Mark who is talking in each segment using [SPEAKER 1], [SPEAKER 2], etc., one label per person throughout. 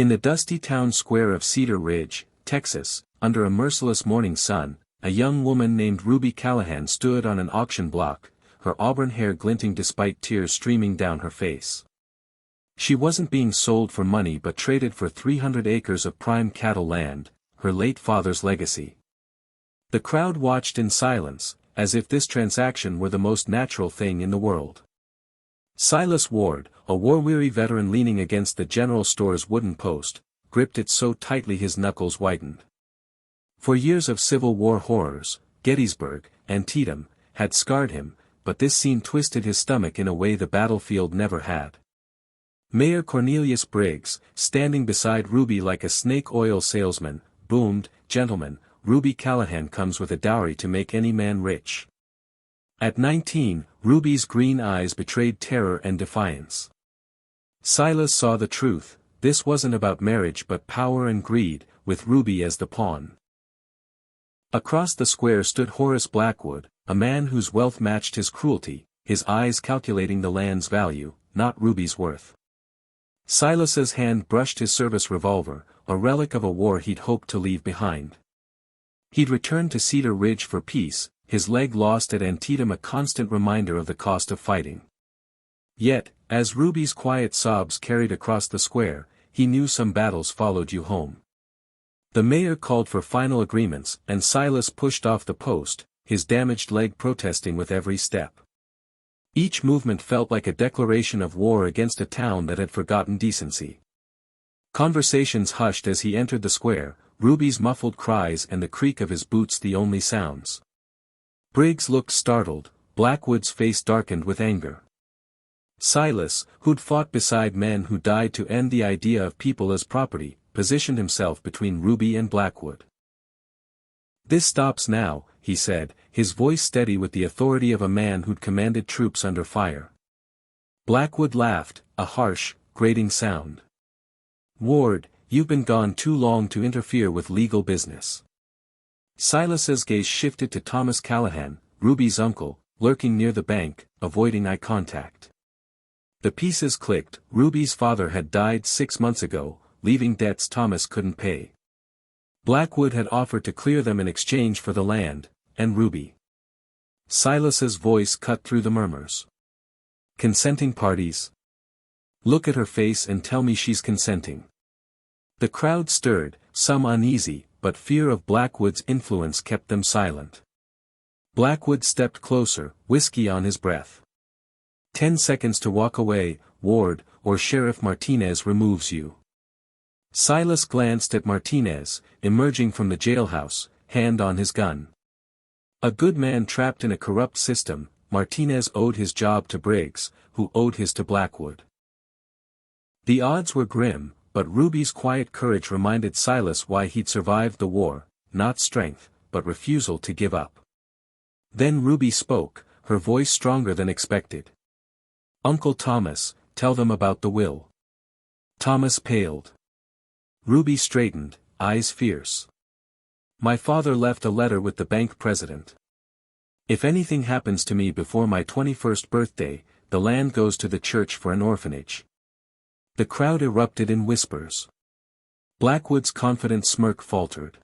[SPEAKER 1] In the dusty town square of Cedar Ridge, Texas, under a merciless morning sun, a young woman named Ruby Callahan stood on an auction block, her auburn hair glinting despite tears streaming down her face. She wasn't being sold for money but traded for 300 acres of prime cattle land, her late father's legacy. The crowd watched in silence, as if this transaction were the most natural thing in the world. Silas Ward, a war-weary veteran leaning against the general store's wooden post, gripped it so tightly his knuckles whitened. For years of Civil War horrors, Gettysburg, Antietam, had scarred him, but this scene twisted his stomach in a way the battlefield never had. Mayor Cornelius Briggs, standing beside Ruby like a snake oil salesman, boomed, "Gentlemen, Ruby Callahan comes with a dowry to make any man rich." At 19, Ruby's green eyes betrayed terror and defiance. Silas saw the truth, this wasn't about marriage but power and greed, with Ruby as the pawn. Across the square stood Horace Blackwood, a man whose wealth matched his cruelty, his eyes calculating the land's value, not Ruby's worth. Silas's hand brushed his service revolver, a relic of a war he'd hoped to leave behind. He'd returned to Cedar Ridge for peace, his leg lost at Antietam a constant reminder of the cost of fighting. Yet, as Ruby's quiet sobs carried across the square, he knew some battles followed you home. The mayor called for final agreements and Silas pushed off the post, his damaged leg protesting with every step. Each movement felt like a declaration of war against a town that had forgotten decency. Conversations hushed as he entered the square, Ruby's muffled cries and the creak of his boots the only sounds. Briggs looked startled, Blackwood's face darkened with anger. Silas, who'd fought beside men who died to end the idea of people as property, positioned himself between Ruby and Blackwood. "This stops now," he said, his voice steady with the authority of a man who'd commanded troops under fire. Blackwood laughed, a harsh, grating sound. "Ward, you've been gone too long to interfere with legal business." Silas's gaze shifted to Thomas Callahan, Ruby's uncle, lurking near the bank, avoiding eye contact. The pieces clicked, Ruby's father had died 6 months ago, leaving debts Thomas couldn't pay. Blackwood had offered to clear them in exchange for the land, and Ruby. Silas's voice cut through the murmurs. "Consenting parties? Look at her face and tell me she's consenting." The crowd stirred, some uneasy, but fear of Blackwood's influence kept them silent. Blackwood stepped closer, whiskey on his breath. 10 seconds to walk away, Ward, or Sheriff Martinez removes you." Silas glanced at Martinez, emerging from the jailhouse, hand on his gun. A good man trapped in a corrupt system, Martinez owed his job to Briggs, who owed his to Blackwood. The odds were grim, but Ruby's quiet courage reminded Silas why he'd survived the war, not strength, but refusal to give up. Then Ruby spoke, her voice stronger than expected. "Uncle Thomas, tell them about the will." Thomas paled. Ruby straightened, eyes fierce. "My father left a letter with the bank president. If anything happens to me before my 21st birthday, the land goes to the church for an orphanage." The crowd erupted in whispers. Blackwood's confident smirk faltered.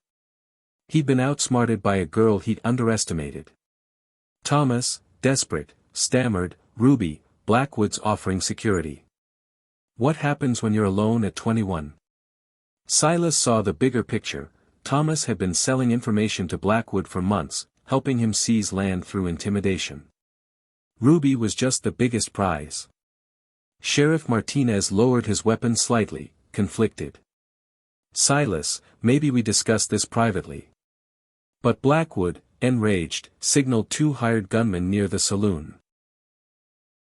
[SPEAKER 1] He'd been outsmarted by a girl he'd underestimated. Thomas, desperate, stammered, "Ruby, Blackwood's offering security. What happens when you're alone at 21? Silas saw the bigger picture. Thomas had been selling information to Blackwood for months, helping him seize land through intimidation. Ruby was just the biggest prize. Sheriff Martinez lowered his weapon slightly, conflicted. "Silas, maybe we discuss this privately." But Blackwood, enraged, signaled 2 hired gunmen near the saloon.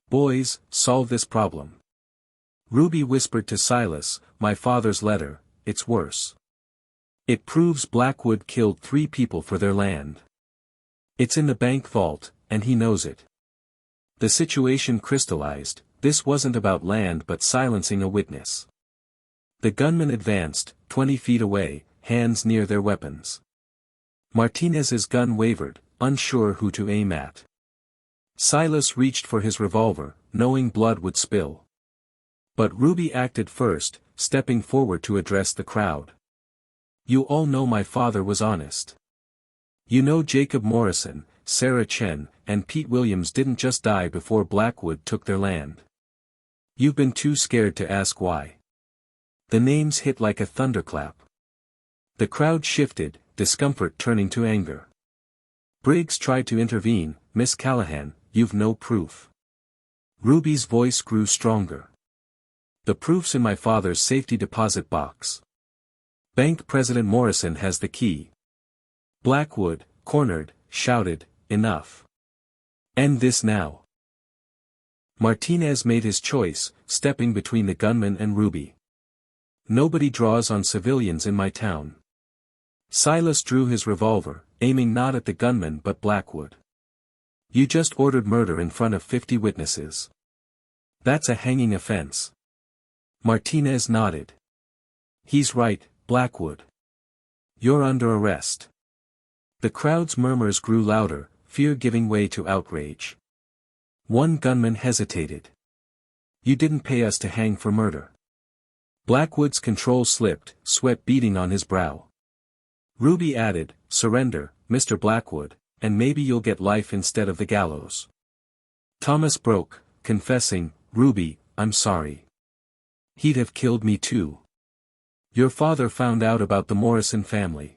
[SPEAKER 1] "Boys, solve this problem." Ruby whispered to Silas, "My father's letter, it's worse. It proves Blackwood killed 3 people for their land. It's in the bank vault, and he knows it." The situation crystallized, this wasn't about land but silencing a witness. The gunmen advanced, 20 feet away, hands near their weapons. Martinez's gun wavered, unsure who to aim at. Silas reached for his revolver, knowing blood would spill. But Ruby acted first, stepping forward to address the crowd. You all know my father was honest. You know Jacob Morrison, Sarah Chen, and Pete Williams didn't just die before Blackwood took their land. You've been too scared to ask why. The names hit like a thunderclap. The crowd shifted, discomfort turning to anger. Briggs tried to intervene. Miss Callahan, you've no proof. Ruby's voice grew stronger. The proof's in my father's safety deposit box. Bank President Morrison has the key. Blackwood, cornered, shouted, enough. End this now. Martinez made his choice, stepping between the gunman and Ruby. Nobody draws on civilians in my town. Silas drew his revolver, aiming not at the gunman but Blackwood. You just ordered murder in front of 50 witnesses. That's a hanging offense. Martinez nodded. He's right, Blackwood. You're under arrest. The crowd's murmurs grew louder, fear giving way to outrage. One gunman hesitated. You didn't pay us to hang for murder. Blackwood's control slipped, sweat beading on his brow. Ruby added, surrender, Mr. Blackwood, and maybe you'll get life instead of the gallows. Thomas broke, confessing, Ruby, I'm sorry. He'd have killed me too. Your father found out about the Morrison family.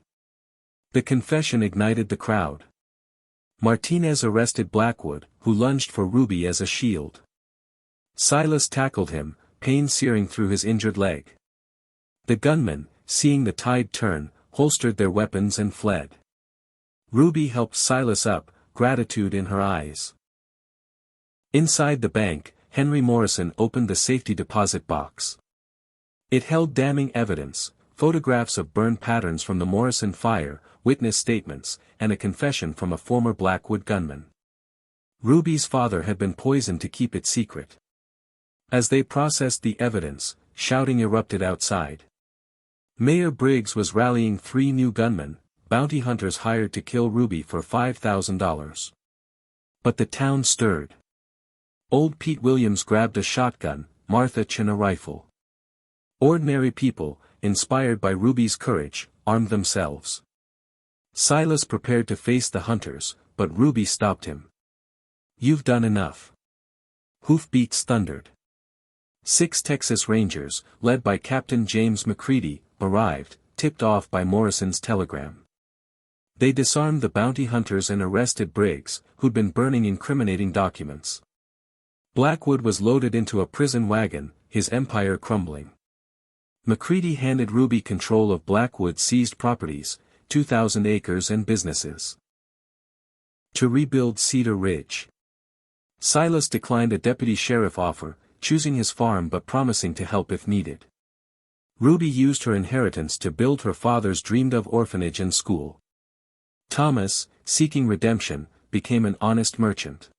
[SPEAKER 1] The confession ignited the crowd. Martinez arrested Blackwood, who lunged for Ruby as a shield. Silas tackled him, pain searing through his injured leg. The gunmen, seeing the tide turn, holstered their weapons and fled. Ruby helped Silas up, gratitude in her eyes. Inside the bank, Henry Morrison opened the safety deposit box. It held damning evidence, photographs of burn patterns from the Morrison fire, witness statements, and a confession from a former Blackwood gunman. Ruby's father had been poisoned to keep it secret. As they processed the evidence, shouting erupted outside. Mayor Briggs was rallying 3 new gunmen, bounty hunters hired to kill Ruby for $5,000. But the town stirred. Old Pete Williams grabbed a shotgun, Martha Chen a rifle. Ordinary people, inspired by Ruby's courage, armed themselves. Silas prepared to face the hunters, but Ruby stopped him. You've done enough. Hoofbeats thundered. 6 Texas Rangers, led by Captain James McCready, arrived, tipped off by Morrison's telegram. They disarmed the bounty hunters and arrested Briggs, who'd been burning incriminating documents. Blackwood was loaded into a prison wagon, his empire crumbling. McCready handed Ruby control of Blackwood's seized properties, 2,000 acres and businesses. To rebuild Cedar Ridge. Silas declined a deputy sheriff offer, choosing his farm but promising to help if needed. Ruby used her inheritance to build her father's dreamed-of orphanage and school. Thomas, seeking redemption, became an honest merchant.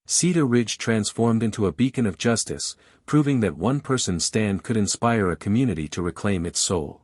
[SPEAKER 1] Cedar Ridge transformed into a beacon of justice, proving that one person's stand could inspire a community to reclaim its soul.